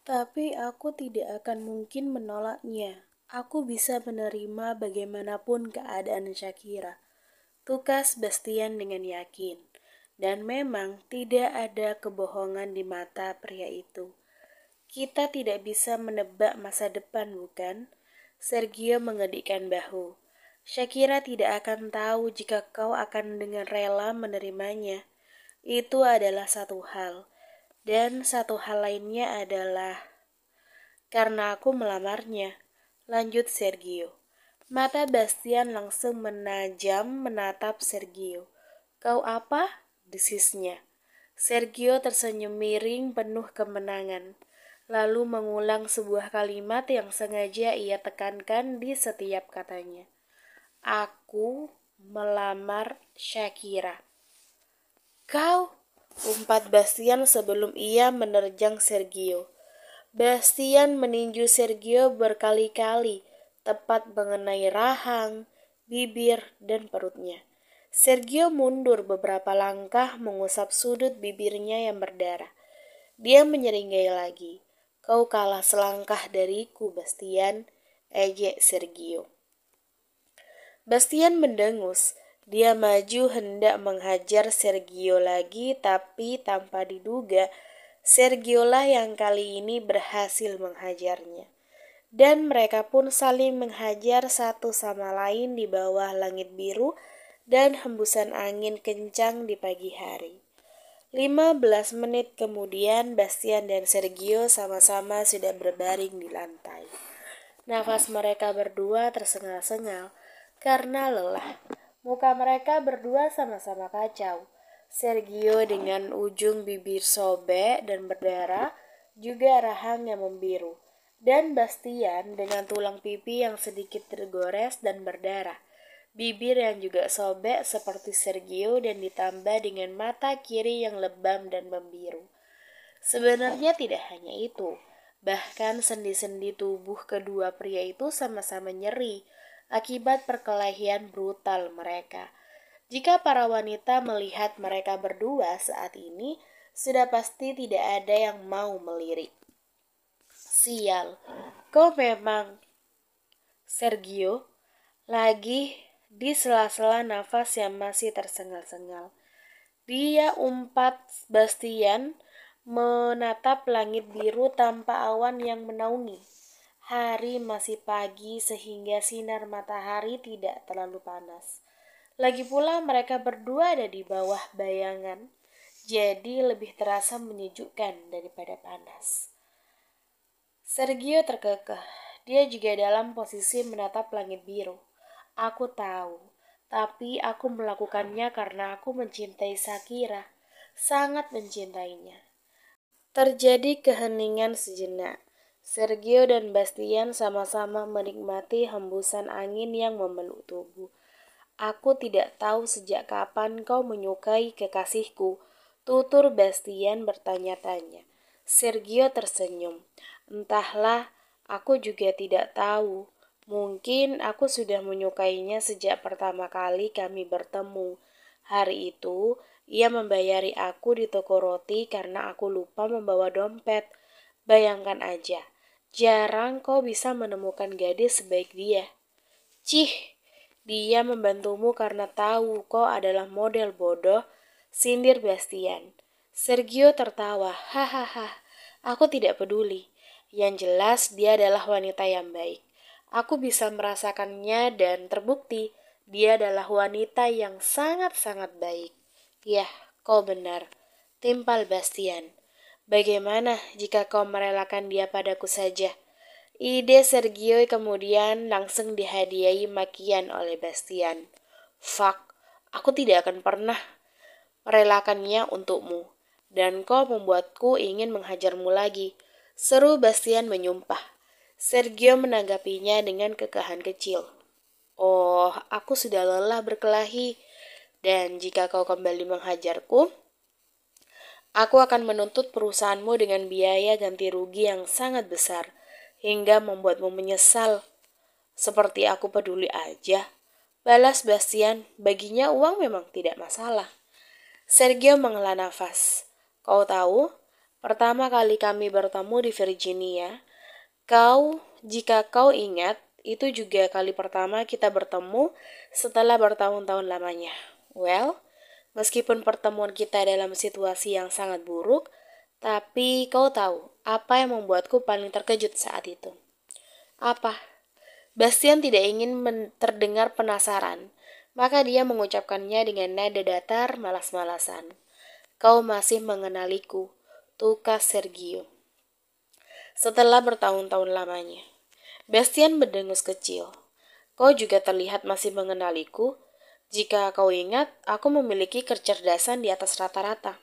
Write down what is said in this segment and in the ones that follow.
Tapi aku tidak akan mungkin menolaknya. Aku bisa menerima bagaimanapun keadaan Shakira. Tukas Bastian dengan yakin. Dan memang tidak ada kebohongan di mata pria itu. Kita tidak bisa menebak masa depan, bukan? Sergio mengedikkan bahu. Shakira tidak akan tahu jika kau akan dengan rela menerimanya. Itu adalah satu hal. Dan satu hal lainnya adalah karena aku melamarnya. Lanjut Sergio. Mata Bastian langsung menajam menatap Sergio. Kau apa? Desisnya. Sergio tersenyum miring penuh kemenangan, lalu mengulang sebuah kalimat yang sengaja ia tekankan di setiap katanya. Aku melamar Shakira. Kau? Umpat Bastian sebelum ia menerjang Sergio. Bastian meninju Sergio berkali-kali, tepat mengenai rahang, bibir, dan perutnya. Sergio mundur beberapa langkah mengusap sudut bibirnya yang berdarah. Dia menyeringai lagi. Kau kalah selangkah dariku, Bastian, ejek Sergio. Bastian mendengus. Dia maju hendak menghajar Sergio lagi, tapi tanpa diduga, Sergio lah yang kali ini berhasil menghajarnya. Dan mereka pun saling menghajar satu sama lain di bawah langit biru dan hembusan angin kencang di pagi hari. 15 menit kemudian, Bastian dan Sergio sama-sama sudah berbaring di lantai. Nafas mereka berdua tersengal-sengal karena lelah. Muka mereka berdua sama-sama kacau. Sergio dengan ujung bibir sobek dan berdarah, juga rahang yang membiru. Dan Bastian dengan tulang pipi yang sedikit tergores dan berdarah. Bibir yang juga sobek seperti Sergio dan ditambah dengan mata kiri yang lebam dan membiru. Sebenarnya tidak hanya itu. Bahkan sendi-sendi tubuh kedua pria itu sama-sama nyeri akibat perkelahian brutal mereka. Jika para wanita melihat mereka berdua saat ini, sudah pasti tidak ada yang mau melirik. Sial, kau memang Sergio, lagi di sela-sela nafas yang masih tersengal-sengal. Dia umpat Bastian menatap langit biru tanpa awan yang menaungi. Hari masih pagi sehingga sinar matahari tidak terlalu panas. Lagi pula mereka berdua ada di bawah bayangan, jadi lebih terasa menyejukkan daripada panas. Sergio terkekeh. Dia juga dalam posisi menatap langit biru. Aku tahu, tapi aku melakukannya karena aku mencintai Shakira, sangat mencintainya. Terjadi keheningan sejenak. Sergio dan Bastian sama-sama menikmati hembusan angin yang memeluk tubuh. Aku tidak tahu sejak kapan kau menyukai kekasihku, tutur Bastian bertanya-tanya. Sergio tersenyum. Entahlah, aku juga tidak tahu. Mungkin aku sudah menyukainya sejak pertama kali kami bertemu. Hari itu, ia membayari aku di toko roti karena aku lupa membawa dompet. Bayangkan aja, jarang kau bisa menemukan gadis sebaik dia. Cih, dia membantumu karena tahu kau adalah model bodoh, sindir Bastian. Sergio tertawa, hahaha, aku tidak peduli. Yang jelas dia adalah wanita yang baik. Aku bisa merasakannya dan terbukti dia adalah wanita yang sangat-sangat baik. Yah, kau benar. Timpal Bastian. Bagaimana jika kau merelakan dia padaku saja? Ide Sergio kemudian langsung dihadiahi makian oleh Bastian. Fuck, aku tidak akan pernah merelakannya untukmu. Dan kau membuatku ingin menghajarmu lagi. Seru Bastian menyumpah. Sergio menanggapinya dengan kekahan kecil. Oh, aku sudah lelah berkelahi. Dan jika kau kembali menghajarku, aku akan menuntut perusahaanmu dengan biaya ganti rugi yang sangat besar, hingga membuatmu menyesal. Seperti aku peduli aja. Balas Bastian, baginya uang memang tidak masalah. Sergio menghela nafas. Kau tahu, Pertama kali kami bertemu di Virginia. Jika kau ingat, itu juga kali pertama kita bertemu setelah bertahun-tahun lamanya. Well, meskipun pertemuan kita dalam situasi yang sangat buruk, tapi kau tahu apa yang membuatku paling terkejut saat itu? Apa? Bastian tidak ingin terdengar penasaran, maka dia mengucapkannya dengan nada datar malas-malasan. Kau masih mengenaliku, tukas Sergio. Setelah bertahun-tahun lamanya. Bastian berdengus kecil. Kau juga terlihat masih mengenaliku. Jika kau ingat, aku memiliki kecerdasan di atas rata-rata.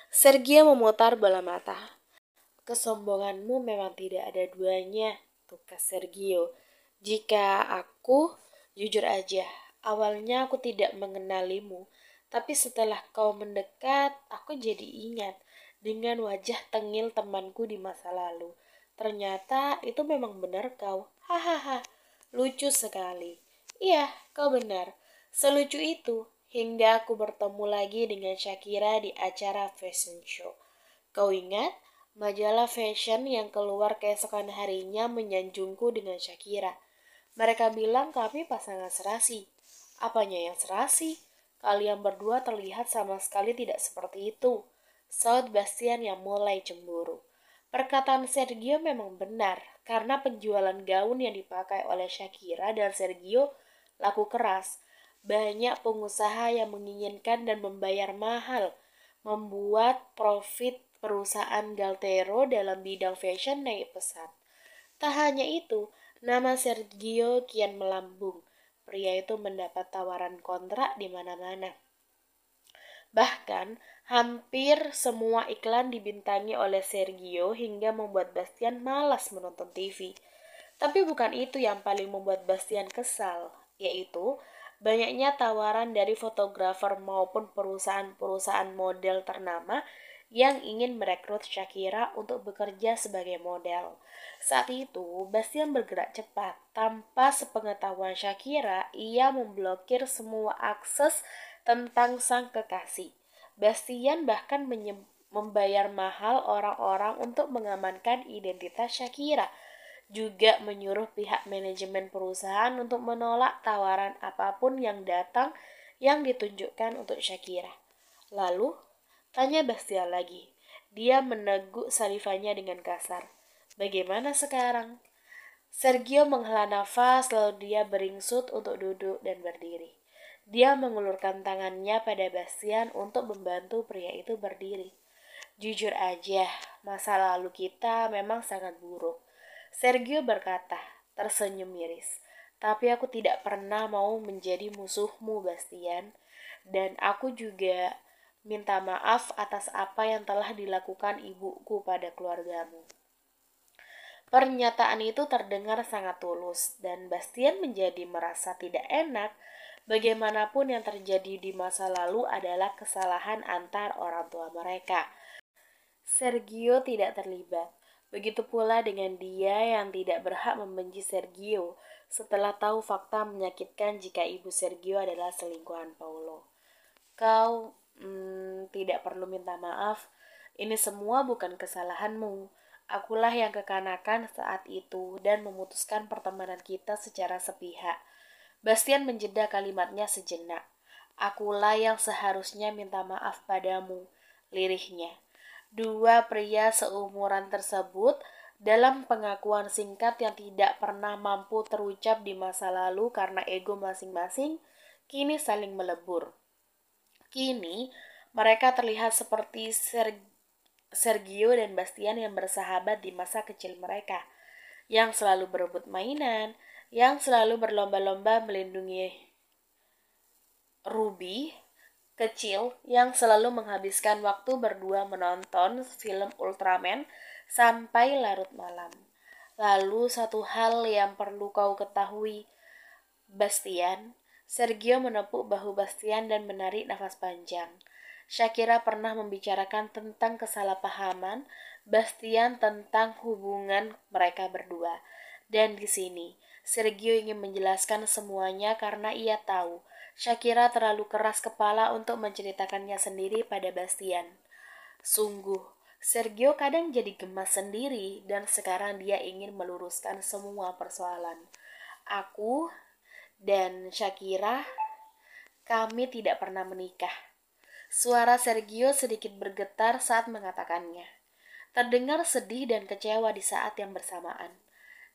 Sergio memutar bola mata. Kesombonganmu memang tidak ada duanya, tukas Sergio. Jujur aja, awalnya aku tidak mengenalimu, tapi setelah kau mendekat, aku jadi ingat dengan wajah tengil temanku di masa lalu. Ternyata itu memang benar kau. Hahaha, lucu sekali. Iya, kau benar. Selucu itu, hingga aku bertemu lagi dengan Shakira di acara fashion show. Kau ingat? Majalah fashion yang keluar keesokan harinya menyanjungku dengan Shakira. Mereka bilang kami pasangan serasi. Apanya yang serasi? Kalian berdua terlihat sama sekali tidak seperti itu. Saud Bastian yang mulai cemburu. Perkataan Sergio memang benar, karena penjualan gaun yang dipakai oleh Shakira dan Sergio laku keras. Banyak pengusaha yang menginginkan dan membayar mahal, membuat profit perusahaan Galtero dalam bidang fashion naik pesat. Tak hanya itu, nama Sergio kian melambung. Pria itu mendapat tawaran kontrak di mana-mana. Bahkan, hampir semua iklan dibintangi oleh Sergio hingga membuat Bastian malas menonton TV. Tapi bukan itu yang paling membuat Bastian kesal, yaitu banyaknya tawaran dari fotografer maupun perusahaan-perusahaan model ternama yang ingin merekrut Shakira untuk bekerja sebagai model. Saat itu, Bastian bergerak cepat. Tanpa sepengetahuan Shakira, ia memblokir semua akses tentang sang kekasih. Bastian bahkan membayar mahal orang-orang untuk mengamankan identitas Shakira. Juga menyuruh pihak manajemen perusahaan untuk menolak tawaran apapun yang datang yang ditunjukkan untuk Shakira. Lalu, tanya Bastian lagi. Dia meneguk salivannya dengan kasar. Bagaimana sekarang? Sergio menghela nafas lalu dia beringsut untuk duduk dan berdiri. Dia mengulurkan tangannya pada Bastian untuk membantu pria itu berdiri. Jujur aja, masa lalu kita memang sangat buruk. Sergio berkata, tersenyum miris. Tapi aku tidak pernah mau menjadi musuhmu, Bastian. Dan aku juga minta maaf atas apa yang telah dilakukan ibuku pada keluargamu. Pernyataan itu terdengar sangat tulus dan Bastian menjadi merasa tidak enak. Bagaimanapun yang terjadi di masa lalu adalah kesalahan antar orang tua mereka. Sergio tidak terlibat. Begitu pula dengan dia yang tidak berhak membenci Sergio setelah tahu fakta menyakitkan jika ibu Sergio adalah selingkuhan Paulo. Kau tidak perlu minta maaf. Ini semua bukan kesalahanmu. Akulah yang kekanakan saat itu dan memutuskan pertemanan kita secara sepihak. Bastian menjeda kalimatnya sejenak. Akulah yang seharusnya minta maaf padamu, lirihnya. Dua pria seumuran tersebut dalam pengakuan singkat yang tidak pernah mampu terucap di masa lalu karena ego masing-masing, kini saling melebur. Kini, mereka terlihat seperti Sergio dan Bastian yang bersahabat di masa kecil mereka, yang selalu berebut mainan, yang selalu berlomba-lomba melindungi Ruby, kecil, yang selalu menghabiskan waktu berdua menonton film Ultraman sampai larut malam. Lalu satu hal yang perlu kau ketahui, Bastian. Sergio menepuk bahu Bastian dan menarik nafas panjang. Shakira pernah membicarakan tentang kesalahpahaman Bastian tentang hubungan mereka berdua. Dan di sini, Sergio ingin menjelaskan semuanya karena ia tahu Shakira terlalu keras kepala untuk menceritakannya sendiri pada Bastian. Sungguh, Sergio kadang jadi gemas sendiri dan sekarang dia ingin meluruskan semua persoalan. Aku dan Shakira, kami tidak pernah menikah. Suara Sergio sedikit bergetar saat mengatakannya. Terdengar sedih dan kecewa di saat yang bersamaan.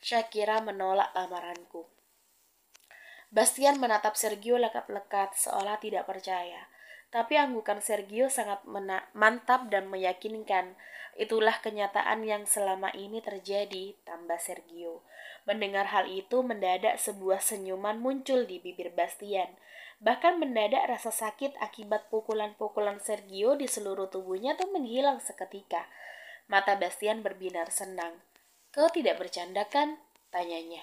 Shakira menolak lamaranku. Bastian menatap Sergio lekat-lekat seolah tidak percaya. Tapi anggukan Sergio sangat mantap dan meyakinkan. Itulah kenyataan yang selama ini terjadi, tambah Sergio. Mendengar hal itu, mendadak sebuah senyuman muncul di bibir Bastian. Bahkan mendadak rasa sakit akibat pukulan-pukulan Sergio di seluruh tubuhnya tuh menghilang seketika. Mata Bastian berbinar senang. Kau tidak bercanda kan? Tanyanya.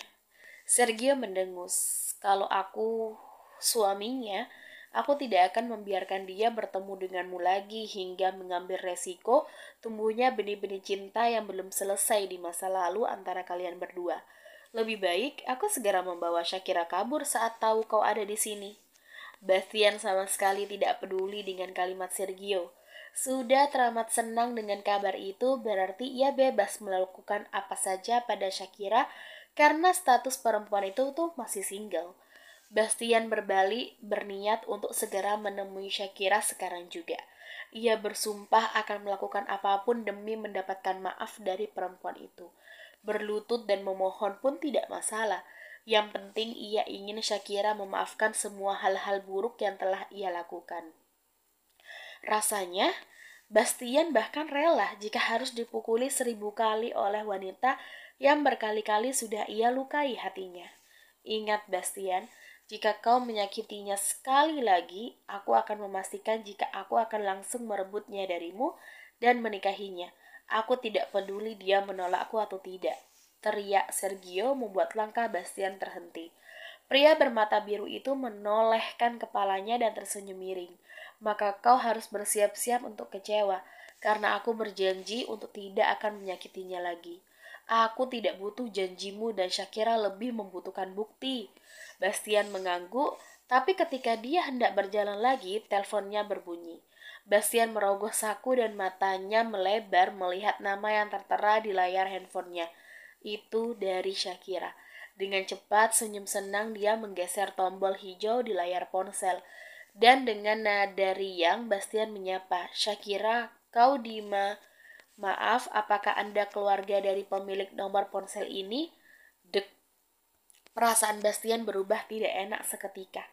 Sergio mendengus. Kalau aku suaminya, aku tidak akan membiarkan dia bertemu denganmu lagi hingga mengambil resiko tumbuhnya benih-benih cinta yang belum selesai di masa lalu antara kalian berdua. Lebih baik aku segera membawa Shakira kabur saat tahu kau ada di sini. Bastian sama sekali tidak peduli dengan kalimat Sergio. Sudah teramat senang dengan kabar itu, berarti ia bebas melakukan apa saja pada Shakira karena status perempuan itu tuh masih single. Bastian berbalik berniat untuk segera menemui Shakira sekarang juga. Ia bersumpah akan melakukan apapun demi mendapatkan maaf dari perempuan itu. Berlutut dan memohon pun tidak masalah. Yang penting ia ingin Shakira memaafkan semua hal-hal buruk yang telah ia lakukan. Rasanya, Bastian bahkan rela jika harus dipukuli 1000 kali oleh wanita yang berkali-kali sudah ia lukai hatinya. Ingat Bastian, jika kau menyakitinya sekali lagi, aku akan memastikan jika aku akan langsung merebutnya darimu dan menikahinya. Aku tidak peduli dia menolakku atau tidak. Teriak Sergio membuat langkah Bastian terhenti. Pria bermata biru itu menolehkan kepalanya dan tersenyum miring. Maka kau harus bersiap-siap untuk kecewa, karena aku berjanji untuk tidak akan menyakitinya lagi. Aku tidak butuh janjimu dan Shakira lebih membutuhkan bukti. Bastian mengangguk, tapi ketika dia hendak berjalan lagi, teleponnya berbunyi. Bastian merogoh saku dan matanya melebar melihat nama yang tertera di layar handphonenya. Itu dari Shakira. Dengan cepat, senyum senang dia menggeser tombol hijau di layar ponsel. Dan dengan nada riang, Bastian menyapa, Shakira, kau Dima. Maaf, apakah Anda keluarga dari pemilik nomor ponsel ini? Dek. Perasaan Bastian berubah tidak enak seketika.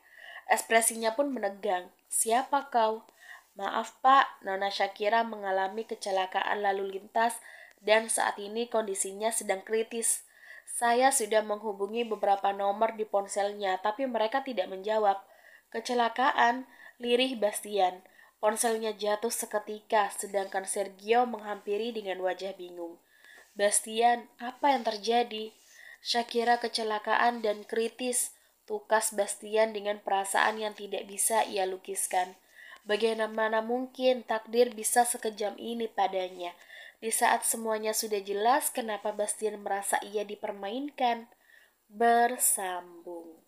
Ekspresinya pun menegang. Siapa kau? Maaf pak, Nona Shakira mengalami kecelakaan lalu lintas dan saat ini kondisinya sedang kritis. Saya sudah menghubungi beberapa nomor di ponselnya, tapi mereka tidak menjawab. Kecelakaan, lirih Bastian. Ponselnya jatuh seketika, sedangkan Sergio menghampiri dengan wajah bingung. Bastian, apa yang terjadi? Shakira kecelakaan dan kritis, tukas Bastian dengan perasaan yang tidak bisa ia lukiskan. Bagaimana mungkin takdir bisa sekejam ini padanya? Di saat semuanya sudah jelas, kenapa Bastian merasa ia dipermainkan? Bersambung.